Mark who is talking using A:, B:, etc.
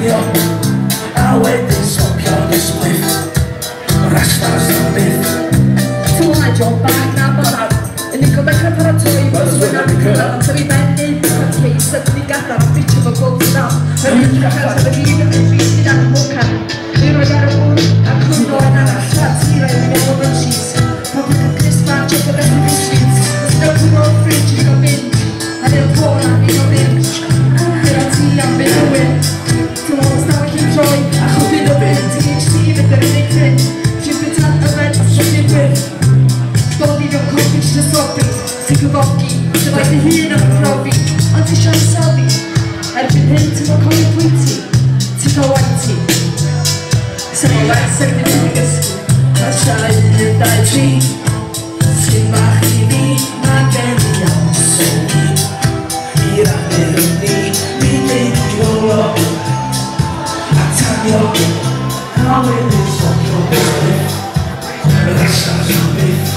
A: tanio a wedyn sopio ysbryd rastas yn byth
B: Tymlaen John Bach na Bach yn ei gobeithio paratoi bod swyn am y cyfan am tyfu benni yn ceis ydyn ni gadar am ffitio fo gold stam yn un cachar sydd yn un yn ffis gyda'r mwcan yn rhoi ar y bwrdd a cwrno yn arall a tira yn ei fod yn cheese popeth yn crispa chocolate and biscuits ysdewch yn o'r fridge i gael mynd a nid pôl am i gael mynd gyda ti am fynd o wyn Tymlaen staw eich i'n troi a chwbyd o fynd THC fydd yr unig ffrind ti'n bytan yfed a swy'n fynd Dod i fewn Cofi sy'n sobi sy'n cyfogi sy'n faith ei hun am profi ond ti siarad selfi erbyn hyn ti'n fawr cofio pwyty ti'n cael waiti sy'n o les erbyn hyn i gysgu a siarad 1, 2, 3 sy'n bach i fi mae gen i am sylwi i'r awyr ni mi deithio lo a tanio a wedyn sopio ysbryd rastas yn byth